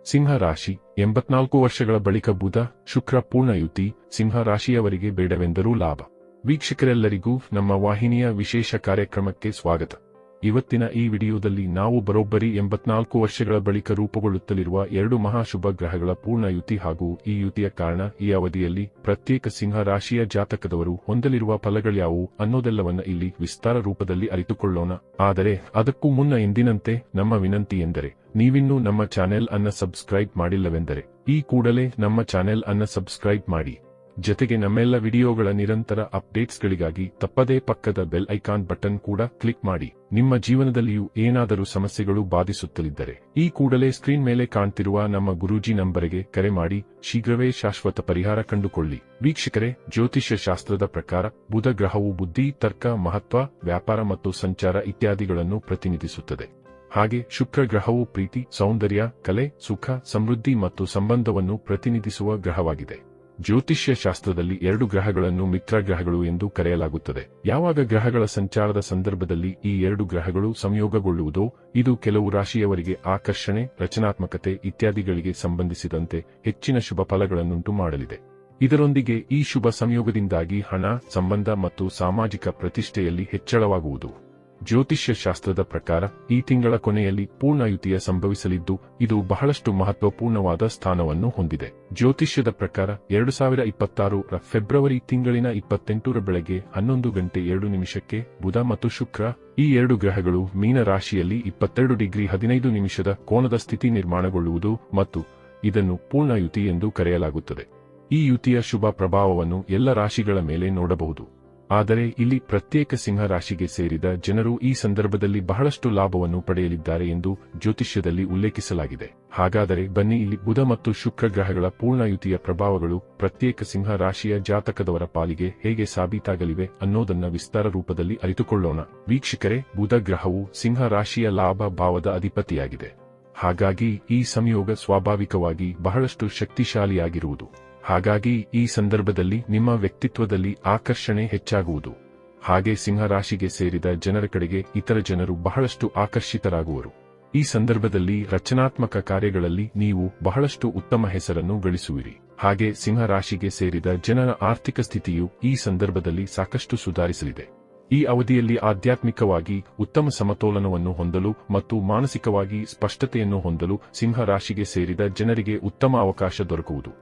ಸಿಂಹ ರಾಶಿ 84 ವರ್ಷಗಳ ಬಳಿಕ ಬುಧ ಶುಕ್ರ ಪೂರ್ಣಯುತಿ ಸಿಂಹ ರಾಶಿಯವರಿಗೆ ಬೇಡವೆಂದರೂ ಲಾಭ. ವೀಕ್ಷಕರೆಲ್ಲರಿಗೂ ನಮ್ಮ ವಾಹಿನಿಯ ವಿಶೇಷ ಕಾರ್ಯಕ್ರಮಕ್ಕೆ ಸ್ವಾಗತ. ಇವತ್ತಿನ ಈ ವಿಡಿಯೋದಲ್ಲಿ ನಾವು ಬರೋಬ್ಬರಿ 84 ವರ್ಷಗಳ ಬಳಿಕ ರೂಪುಗೊಳ್ಳುತ್ತಲಿರುವ 2 ಮಹಾಶುಭ ಗ್ರಹಗಳ ಪೂರ್ಣಯುತಿ ಹಾಗೂ ಈ ಯುತಿಯ ಕಾರಣ, ಈ ಅವಧಿಯಲ್ಲಿ ಪ್ರತ್ಯೇಕ ಸಿಂಹ ರಾಶಿಯ ಜಾತಕದವರು ಹೊಂದಲಿರುವ ಫಲಗಳ್ಯಾವು ಅನ್ನೋದೆಲ್ಲವನ್ನ ಇಲ್ಲಿ ವಿಸ್ತಾರ ರೂಪದಲ್ಲಿ ಅರಿತುಕೊಳ್ಳೋಣ. ಆದರೆ ಅದಕ್ಕೂ ಮುನ್ನ ಎಂದಿನಂತೆ ನಮ್ಮ ವಿನಂತಿ ಎಂದರೆ, ನೀವಿನ್ನೂ ನಮ್ಮ ಚಾನೆಲ್ ಅನ್ನ ಸಬ್ಸ್ಕ್ರೈಬ್ ಮಾಡಿಲ್ಲವೆಂದರೆ ಈ ಕೂಡಲೇ ನಮ್ಮ ಚಾನೆಲ್ ಅನ್ನ ಸಬ್ಸ್ಕ್ರೈಬ್ ಮಾಡಿ. ಜೊತೆಗೆ ನಮ್ಮೆಲ್ಲ ವಿಡಿಯೋಗಳ ನಿರಂತರ ಅಪ್ಡೇಟ್ಸ್ಗಳಿಗಾಗಿ ತಪ್ಪದೇ ಪಕ್ಕದ ಬೆಲ್ ಐಕಾನ್ ಬಟನ್ ಕೂಡ ಕ್ಲಿಕ್ ಮಾಡಿ. ನಿಮ್ಮ ಜೀವನದಲ್ಲಿಯೂ ಏನಾದರೂ ಸಮಸ್ಯೆಗಳು ಬಾಧಿಸುತ್ತಲಿದ್ದರೆ ಈ ಕೂಡಲೇ ಸ್ಕ್ರೀನ್ ಮೇಲೆ ಕಾಣ್ತಿರುವ ನಮ್ಮ ಗುರೂಜಿ ನಂಬರಿಗೆ ಕರೆ ಮಾಡಿ ಶೀಘ್ರವೇ ಶಾಶ್ವತ ಪರಿಹಾರ ಕಂಡುಕೊಳ್ಳಿ. ವೀಕ್ಷಕರೇ, ಜ್ಯೋತಿಷ್ಯ ಶಾಸ್ತ್ರದ ಪ್ರಕಾರ ಬುಧ ಗ್ರಹವು ಬುದ್ಧಿ, ತರ್ಕ, ಮಹತ್ವ, ವ್ಯಾಪಾರ ಮತ್ತು ಸಂಚಾರ ಇತ್ಯಾದಿಗಳನ್ನು ಪ್ರತಿನಿಧಿಸುತ್ತದೆ. ಹಾಗೆ ಶುಕ್ರ ಗ್ರಹವು ಪ್ರೀತಿ, ಸೌಂದರ್ಯ, ಕಲೆ, ಸುಖ, ಸಮೃದ್ಧಿ ಮತ್ತು ಸಂಬಂಧವನ್ನು ಪ್ರತಿನಿಧಿಸುವ ಗ್ರಹವಾಗಿದೆ. ಜ್ಯೋತಿಷ್ಯ ಶಾಸ್ತ್ರದಲ್ಲಿ 2 ಗ್ರಹಗಳನ್ನು ಮಿತ್ರ ಗ್ರಹಗಳು ಎಂದು ಕರೆಯಲಾಗುತ್ತದೆ. ಯಾವಾಗ ಗ್ರಹಗಳ ಸಂಚಾರದ ಸಂದರ್ಭದಲ್ಲಿ ಈ 2 ಗ್ರಹಗಳು ಸಂಯೋಗಗೊಳ್ಳುವುದೋ ಇದು ಕೆಲವು ರಾಶಿಯವರಿಗೆ ಆಕರ್ಷಣೆ, ರಚನಾತ್ಮಕತೆ ಇತ್ಯಾದಿಗಳಿಗೆ ಸಂಬಂಧಿಸಿದಂತೆ ಹೆಚ್ಚಿನ ಶುಭ ಫಲಗಳನ್ನುಂಟು ಮಾಡಲಿದೆ. ಇದರೊಂದಿಗೆ ಈ ಶುಭ ಸಂಯೋಗದಿಂದಾಗಿ ಹಣ, ಸಂಬಂಧ ಮತ್ತು ಸಾಮಾಜಿಕ ಪ್ರತಿಷ್ಠೆಯಲ್ಲಿ ಹೆಚ್ಚಳವಾಗುವುದು. ಜ್ಯೋತಿಷ್ಯ ಶಾಸ್ತ್ರದ ಪ್ರಕಾರ ಈ ತಿಂಗಳ ಕೊನೆಯಲ್ಲಿ ಪೂರ್ಣಯುತಿಯ ಸಂಭವಿಸಲಿದ್ದು, ಇದು ಬಹಳಷ್ಟು ಮಹತ್ವಪೂರ್ಣವಾದ ಸ್ಥಾನವನ್ನು ಹೊಂದಿದೆ. ಜ್ಯೋತಿಷ್ಯದ ಪ್ರಕಾರ 2026 ಫೆಬ್ರವರಿ ತಿಂಗಳಿನ 28 ಬೆಳಗ್ಗೆ 11:02 ಬುಧ ಮತ್ತು ಶುಕ್ರ ಈ 2 ಗ್ರಹಗಳು ಮೀನ ರಾಶಿಯಲ್ಲಿ 22°15' ಕೋನದ ಸ್ಥಿತಿ ನಿರ್ಮಾಣಗೊಳ್ಳುವುದು ಮತ್ತು ಇದನ್ನು ಪೂರ್ಣಯುತಿ ಎಂದು ಕರೆಯಲಾಗುತ್ತದೆ. ಈ ಯುತಿಯ ಶುಭ ಪ್ರಭಾವವನ್ನು ಎಲ್ಲ ರಾಶಿಗಳ ಮೇಲೆ ನೋಡಬಹುದು. ಆದರೆ ಇಲ್ಲಿ ಪ್ರತ್ಯೇಕ ಸಿಂಹ ರಾಶಿಗೆ ಸೇರಿದ ಜನರು ಈ ಸಂದರ್ಭದಲ್ಲಿ ಬಹಳಷ್ಟು ಲಾಭವನ್ನು ಪಡೆಯಲಿದ್ದಾರೆ ಎಂದು ಜ್ಯೋತಿಷ್ಯದಲ್ಲಿ ಉಲ್ಲೇಖಿಸಲಾಗಿದೆ. ಹಾಗಾದರೆ ಬನ್ನಿ, ಇಲ್ಲಿ ಬುಧ ಮತ್ತು ಶುಕ್ರ ಗ್ರಹಗಳ ಪೂರ್ಣಯುತಿಯ ಪ್ರಭಾವಗಳು ಪ್ರತ್ಯೇಕ ಸಿಂಹ ರಾಶಿಯ ಜಾತಕದವರ ಪಾಲಿಗೆ ಹೇಗೆ ಸಾಬೀತಾಗಲಿವೆ ಅನ್ನೋದನ್ನ ವಿಸ್ತಾರ ರೂಪದಲ್ಲಿ ಅರಿತುಕೊಳ್ಳೋಣ. ವೀಕ್ಷಕರೇ, ಬುಧ ಗ್ರಹವು ಸಿಂಹ ರಾಶಿಯ ಲಾಭ ಭಾವದ ಅಧಿಪತಿಯಾಗಿದೆ. ಹಾಗಾಗಿ ಈ ಸಂಯೋಗ ಸ್ವಾಭಾವಿಕವಾಗಿ ಬಹಳಷ್ಟು ಶಕ್ತಿಶಾಲಿಯಾಗಿರುವುದು. ಹಾಗಾಗಿ ಈ ಸಂದರ್ಭದಲ್ಲಿ ನಿಮ್ಮ ವ್ಯಕ್ತಿತ್ವದಲ್ಲಿ ಆಕರ್ಷಣೆ ಹೆಚ್ಚಾಗುವುದು. ಹಾಗೆ ಸಿಂಹ ರಾಶಿಗೆ ಸೇರಿದ ಜನರ ಕಡೆಗೆ ಇತರ ಜನರು ಬಹಳಷ್ಟು ಆಕರ್ಷಿತರಾಗುವರು. ಈ ಸಂದರ್ಭದಲ್ಲಿ ರಚನಾತ್ಮಕ ಕಾರ್ಯಗಳಲ್ಲಿ ನೀವು ಬಹಳಷ್ಟು ಉತ್ತಮ ಹೆಸರನ್ನು ಗಳಿಸುವಿರಿ. ಹಾಗೆ ಸಿಂಹ ರಾಶಿಗೆ ಸೇರಿದ ಜನರ ಆರ್ಥಿಕ ಸ್ಥಿತಿಯು ಈ ಸಂದರ್ಭದಲ್ಲಿ ಸಾಕಷ್ಟು ಸುಧಾರಿಸಲಿದೆ. ಈ ಅವಧಿಯಲ್ಲಿ ಆಧ್ಯಾತ್ಮಿಕವಾಗಿ ಉತ್ತಮ ಸಮತೋಲನವನ್ನು ಹೊಂದಲು ಮತ್ತು ಮಾನಸಿಕವಾಗಿ ಸ್ಪಷ್ಟತೆಯನ್ನು ಹೊಂದಲು ಸಿಂಹ ರಾಶಿಗೆ ಸೇರಿದ ಜನರಿಗೆ ಉತ್ತಮ ಅವಕಾಶ ದೊರಕುವುದು.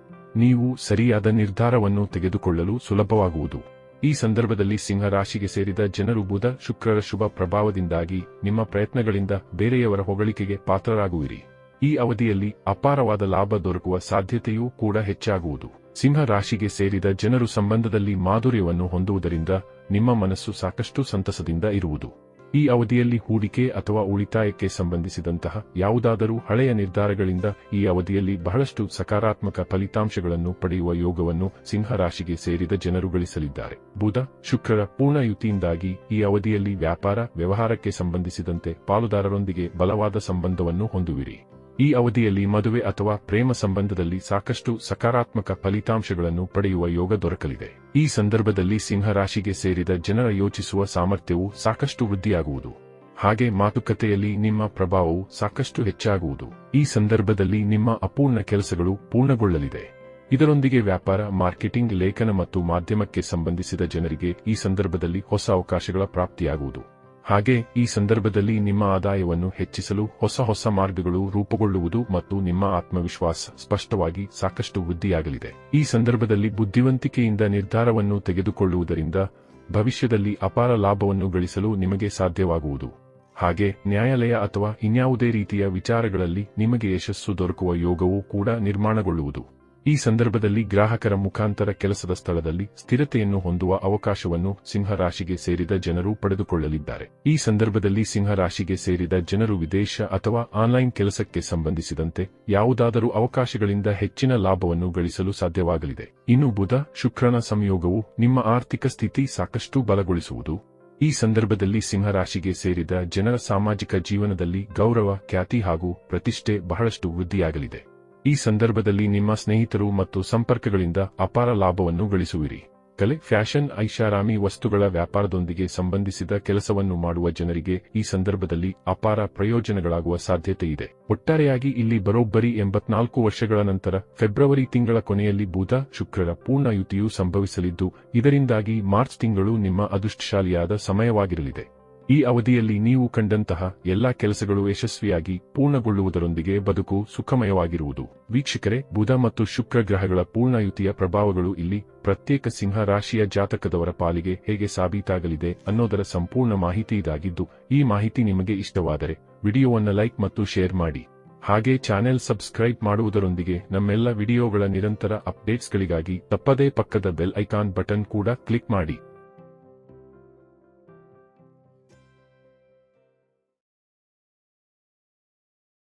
ನೀವು ಸರಿಯಾದ ನಿರ್ಧಾರವನ್ನು ತೆಗೆದುಕೊಳ್ಳಲು ಸುಲಭವಾಗುವುದು. ಈ ಸಂದರ್ಭದಲ್ಲಿ ಸಿಂಹ ರಾಶಿಗೆ ಸೇರಿದ ಜನರು ಬುಧ ಶುಕ್ರರ ಶುಭ ಪ್ರಭಾವದಿಂದಾಗಿ ನಿಮ್ಮ ಪ್ರಯತ್ನಗಳಿಂದ ಬೇರೆಯವರ ಹೊಗಳಿಕೆಗೆ ಪಾತ್ರರಾಗುವಿರಿ. ಈ ಅವಧಿಯಲ್ಲಿ ಅಪಾರವಾದ ಲಾಭ ದೊರಕುವ ಸಾಧ್ಯತೆಯೂ ಕೂಡ ಹೆಚ್ಚಾಗುವುದು. ಸಿಂಹ ರಾಶಿಗೆ ಸೇರಿದ ಜನರು ಸಂಬಂಧದಲ್ಲಿ ಮಾಧುರ್ಯವನ್ನು ಹೊಂದುವುದರಿಂದ ನಿಮ್ಮ ಮನಸ್ಸು ಸಾಕಷ್ಟು ಸಂತಸದಿಂದ ಇರುವುದು. ಈ ಅವಧಿಯಲ್ಲಿ ಹೂಡಿಕೆ ಅಥವಾ ಉಳಿತಾಯಕ್ಕೆ ಸಂಬಂಧಿಸಿದಂತಹ ಯಾವುದಾದರೂ ಹಳೆಯ ನಿರ್ಧಾರಗಳಿಂದ ಈ ಅವಧಿಯಲ್ಲಿ ಬಹಳಷ್ಟು ಸಕಾರಾತ್ಮಕ ಫಲಿತಾಂಶಗಳನ್ನು ಪಡೆಯುವ ಯೋಗವನ್ನು ಸಿಂಹ ರಾಶಿಗೆ ಸೇರಿದ ಜನರು ಗಳಿಸಲಿದ್ದಾರೆ. ಬುಧ ಶುಕ್ರರ ಪೂರ್ಣಯುತಿಯಿಂದಾಗಿ ಈ ಅವಧಿಯಲ್ಲಿ ವ್ಯಾಪಾರ ವ್ಯವಹಾರಕ್ಕೆ ಸಂಬಂಧಿಸಿದಂತೆ ಪಾಲುದಾರರೊಂದಿಗೆ ಬಲವಾದ ಸಂಬಂಧವನ್ನು ಹೊಂದುವಿರಿ. ಈ ಅವಧಿಯಲ್ಲಿ ಮದುವೆ ಅಥವಾ ಪ್ರೇಮ ಸಂಬಂಧದಲ್ಲಿ ಸಾಕಷ್ಟು ಸಕಾರಾತ್ಮಕ ಫಲಿತಾಂಶಗಳನ್ನು ಪಡೆಯುವ ಯೋಗ ದೊರಕಲಿದೆ. ಈ ಸಂದರ್ಭದಲ್ಲಿ ಸಿಂಹ ರಾಶಿಗೆ ಸೇರಿದ ಜನರ ಯೋಚಿಸುವ ಸಾಮರ್ಥ್ಯವು ಸಾಕಷ್ಟು ವೃದ್ಧಿಯಾಗುವುದು. ಹಾಗೆ ಮಾತುಕತೆಯಲ್ಲಿ ನಿಮ್ಮ ಪ್ರಭಾವವು ಸಾಕಷ್ಟು ಹೆಚ್ಚಾಗುವುದು. ಈ ಸಂದರ್ಭದಲ್ಲಿ ನಿಮ್ಮ ಅಪೂರ್ಣ ಕೆಲಸಗಳು ಪೂರ್ಣಗೊಳ್ಳಲಿದೆ. ಇದರೊಂದಿಗೆ ವ್ಯಾಪಾರ, ಮಾರ್ಕೆಟಿಂಗ್, ಲೇಖನ ಮತ್ತು ಮಾಧ್ಯಮಕ್ಕೆ ಸಂಬಂಧಿಸಿದ ಜನರಿಗೆ ಈ ಸಂದರ್ಭದಲ್ಲಿ ಹೊಸ ಅವಕಾಶಗಳ ಪ್ರಾಪ್ತಿಯಾಗುವುದು. ಹಾಗೆ ಈ ಸಂದರ್ಭದಲ್ಲಿ ನಿಮ್ಮ ಆದಾಯವನ್ನು ಹೆಚ್ಚಿಸಲು ಹೊಸ ಮಾರ್ಗಗಳು ರೂಪುಗೊಳ್ಳುವುದು ಮತ್ತು ನಿಮ್ಮ ಆತ್ಮವಿಶ್ವಾಸ ಸ್ಪಷ್ಟವಾಗಿ ಸಾಕಷ್ಟು ವೃದ್ಧಿಯಾಗಲಿದೆ. ಈ ಸಂದರ್ಭದಲ್ಲಿ ಬುದ್ಧಿವಂತಿಕೆಯಿಂದ ನಿರ್ಧಾರವನ್ನು ತೆಗೆದುಕೊಳ್ಳುವುದರಿಂದ ಭವಿಷ್ಯದಲ್ಲಿ ಅಪಾರ ಲಾಭವನ್ನು ಗಳಿಸಲು ನಿಮಗೆ ಸಾಧ್ಯವಾಗುವುದು. ಹಾಗೆ ನ್ಯಾಯಾಲಯ ಅಥವಾ ಇನ್ಯಾವುದೇ ರೀತಿಯ ವಿಚಾರಗಳಲ್ಲಿ ನಿಮಗೆ ಯಶಸ್ಸು ದೊರಕುವ ಯೋಗವೂ ಕೂಡ ನಿರ್ಮಾಣಗೊಳ್ಳುವುದು. ಈ ಸಂದರ್ಭದಲ್ಲಿ ಗ್ರಾಹಕರ ಮುಖಾಂತರ ಕೆಲಸದ ಸ್ಥಳದಲ್ಲಿ ಸ್ಥಿರತೆಯನ್ನು ಹೊಂದುವ ಅವಕಾಶವನ್ನು ಸಿಂಹ ರಾಶಿಗೆ ಸೇರಿದ ಜನರು ಪಡೆದುಕೊಳ್ಳಲಿದ್ದಾರೆ. ಈ ಸಂದರ್ಭದಲ್ಲಿ ಸಿಂಹ ರಾಶಿಗೆ ಸೇರಿದ ಜನರು ವಿದೇಶ ಅಥವಾ ಆನ್ಲೈನ್ ಕೆಲಸಕ್ಕೆ ಸಂಬಂಧಿಸಿದಂತೆ ಯಾವುದಾದರೂ ಅವಕಾಶಗಳಿಂದ ಹೆಚ್ಚಿನ ಲಾಭವನ್ನು ಗಳಿಸಲು ಸಾಧ್ಯವಾಗಲಿದೆ. ಇನ್ನು ಬುಧ ಶುಕ್ರನ ಸಂಯೋಗವು ನಿಮ್ಮ ಆರ್ಥಿಕ ಸ್ಥಿತಿ ಸಾಕಷ್ಟು ಬಲಗೊಳಿಸುವುದು. ಈ ಸಂದರ್ಭದಲ್ಲಿ ಸಿಂಹ ರಾಶಿಗೆ ಸೇರಿದ ಜನರ ಸಾಮಾಜಿಕ ಜೀವನದಲ್ಲಿ ಗೌರವ, ಖ್ಯಾತಿ ಹಾಗೂ ಪ್ರತಿಷ್ಠೆ ಬಹಳಷ್ಟು ವೃದ್ಧಿಯಾಗಲಿದೆ. ಈ ಸಂದರ್ಭದಲ್ಲಿ ನಿಮ್ಮ ಸ್ನೇಹಿತರು ಮತ್ತು ಸಂಪರ್ಕಗಳಿಂದ ಅಪಾರ ಲಾಭವನ್ನು ಗಳಿಸುವಿರಿ. ಕಲೆ, ಫ್ಯಾಷನ್, ಐಷಾರಾಮಿ ವಸ್ತುಗಳ ವ್ಯಾಪಾರದೊಂದಿಗೆ ಸಂಬಂಧಿಸಿದ ಕೆಲಸವನ್ನು ಮಾಡುವ ಜನರಿಗೆ ಈ ಸಂದರ್ಭದಲ್ಲಿ ಅಪಾರ ಪ್ರಯೋಜನಗಳಾಗುವ ಸಾಧ್ಯತೆ ಇದೆ. ಒಟ್ಟಾರೆಯಾಗಿ ಇಲ್ಲಿ ಬರೋಬ್ಬರಿ 84 ವರ್ಷಗಳ ನಂತರ ಫೆಬ್ರವರಿ ತಿಂಗಳ ಕೊನೆಯಲ್ಲಿ ಬುಧ ಶುಕ್ರರ ಪೂರ್ಣಯುತಿಯು ಸಂಭವಿಸಲಿದ್ದು, ಇದರಿಂದಾಗಿ ಮಾರ್ಚ್ ತಿಂಗಳು ನಿಮ್ಮ ಅದೃಷ್ಟಶಾಲಿಯಾದ ಸಮಯವಾಗಿರಲಿದೆ. ಈ ಅವಧಿಯಲ್ಲಿ ನೀವು ಕಂಡಂತಹ ಎಲ್ಲಾ ಕೆಲಸಗಳು ಯಶಸ್ವಿಯಾಗಿ ಪೂರ್ಣಗೊಳ್ಳುವುದರೊಂದಿಗೆ ಬದುಕು ಸುಖಮಯವಾಗಿರುವುದು. ವೀಕ್ಷಕರೇ, ಬುಧ ಮತ್ತು ಶುಕ್ರ ಗ್ರಹಗಳ ಪೂರ್ಣಯುತಿಯ ಪ್ರಭಾವಗಳು ಇಲ್ಲಿ ಪ್ರತ್ಯೇಕ ಸಿಂಹ ರಾಶಿಯ ಜಾತಕದವರ ಪಾಲಿಗೆ ಹೇಗೆ ಸಾಬೀತಾಗಲಿದೆ ಅನ್ನೋದರ ಸಂಪೂರ್ಣ ಮಾಹಿತಿ ಇದಾಗಿದ್ದು, ಈ ಮಾಹಿತಿ ನಿಮಗೆ ಇಷ್ಟವಾದರೆ ವಿಡಿಯೋವನ್ನು ಲೈಕ್ ಮತ್ತು ಶೇರ್ ಮಾಡಿ. ಹಾಗೆ ಚಾನೆಲ್ ಸಬ್ಸ್ಕ್ರೈಬ್ ಮಾಡುವುದರೊಂದಿಗೆ ನಮ್ಮೆಲ್ಲ ವಿಡಿಯೋಗಳ ನಿರಂತರ ಅಪ್ಡೇಟ್ಸ್ಗಳಿಗಾಗಿ ತಪ್ಪದೇ ಪಕ್ಕದ ಬೆಲ್ ಐಕಾನ್ ಬಟನ್ ಕೂಡ ಕ್ಲಿಕ್ ಮಾಡಿ.